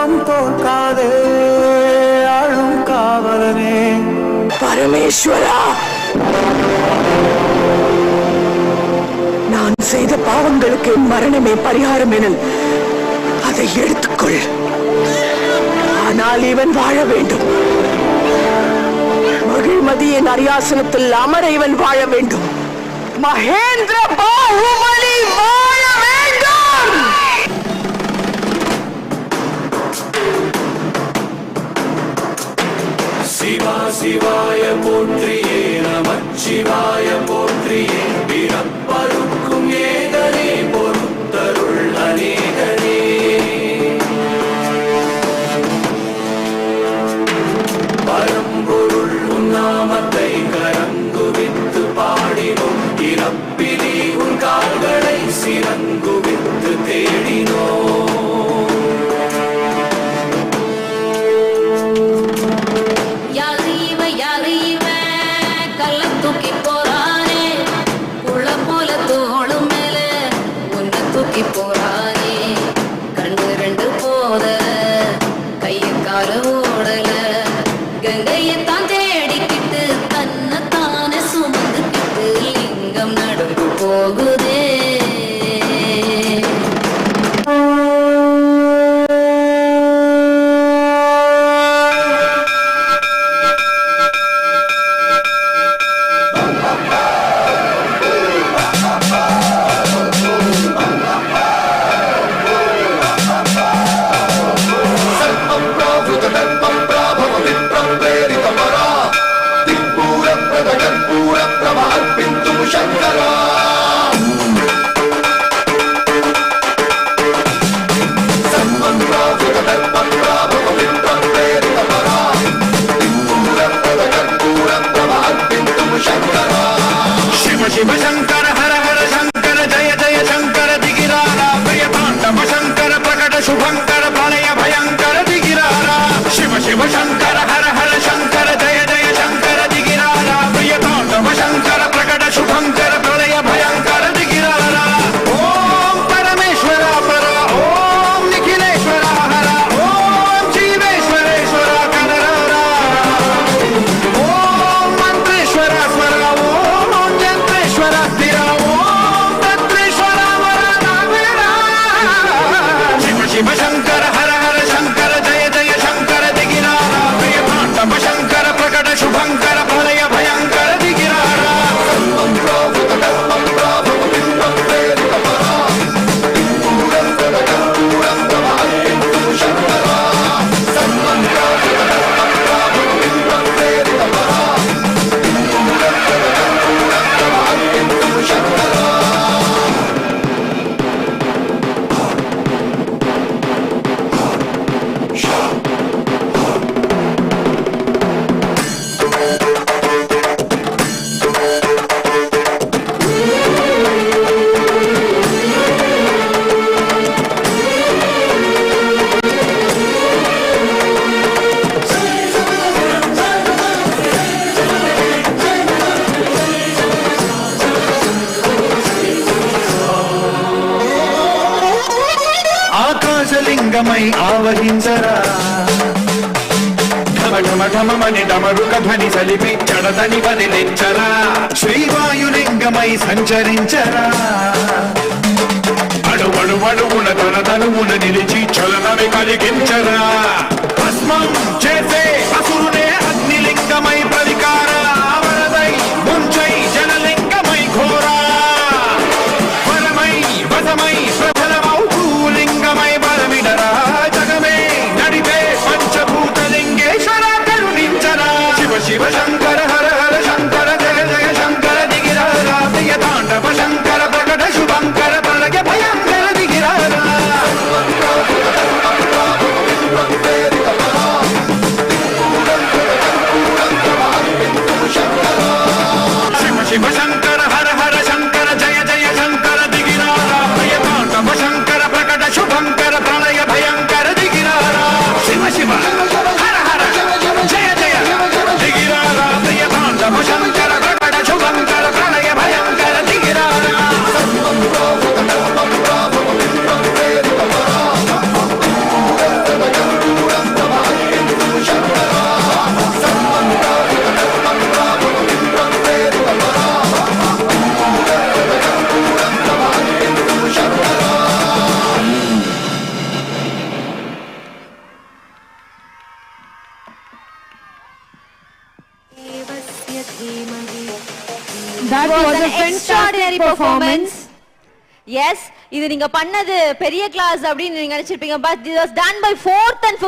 தர்மம் தோற்காதே ஆளும் காவலனே. பரமேஸ்வரா, நான் செய்த பாவங்களுக்கு மரணமே பரிகாரம் என அதை எடுத்துக்கொள். ஆனால் இவன் வாழ வேண்டும். மகிழ்மதியின் அரியாசனத்தில் அமர இவன் வாழ வேண்டும். மகேந்திர பாகுபலி வாழ வேண்டும். சிவா சிவாய போற்றியே நமச்சிவாய போற்றியே பிறப்பருக்கும் ஏகனே பொறுத்தருள் அநேகனே. பரம்பொருள் உன்னாமத்தை கரங்குவித்து பாடினோம். இறப்பிலி உன் கால்களை சிறங்குவித்து தேடினோம். போறானே கண்ணு ரெண்டு போத கைய கால ஓடல கங்கையத்தான் தேடிக்கிட்டு தன்னைத்தானே சுமந்துக்கிட்டு லிங்கம் நடந்து போகுதே. शिव शंकर हर हर शंकर जय जय शंकर दिगिरारा प्रिय तांडव शंकर प्रकट शुभंकर प्रलय भयंकर दिगिरारा. शिव शिव शंकर हर हर शंकर जय जय शंकर दिगिरारा प्रिय तांडव शंकर प्रकट शुभंकर प्रलय भयंकर दिगिरारा. ओम परमेश्वर पर ओम निखिलेश्वर हर ओम जीवेश्वरेश्वर कनरारा. ओम मंत्रेश्वर स्वर ओम जंत्रेश्वर स्थिर ओम तत्रेश्वर शिव शिव शंकर हर हर शंकर जय जय शंकर दिगिरारा प्रिय तांडव शंकर प्रकट शुभंकर प्रलय भयंकर दिगिरारा. ఆకాశలింగమై ఆవహించరా ఢమఢమఢమని డమరుక ధ్వని సలిపి చడదని వదిలించరా. శ్రీవాయులింగమై సంచరించరా అడువడువడువున తన తనువున నిలిచి చలనమే కలిగించరా. భస్మం చేసే అసురునే అగ్నిలింగమై ప్రవికార వరదై ముంచై జనలింగమై ఘోరా వరమై వసమై ప్రబలమౌ భూలింగమై బలమిడరా. జగమే నడిపే పంచభూతలింగేశ్వర కరుణించరా. శివ శివ శంకర హర హర శంకర జయ జయ శంకర దిగిరారా ప్రియ తాండవ శంకర ప్రకట శుభంకర ప్రళయ భయంకర దిగిరారా. That was an extraordinary performance. Yes, இது நீங்க பண்ணது பெரிய கிளாஸ் அப்படி நீங்க நினைச்சிருப்பீங்க, but this was done by 4th and 5th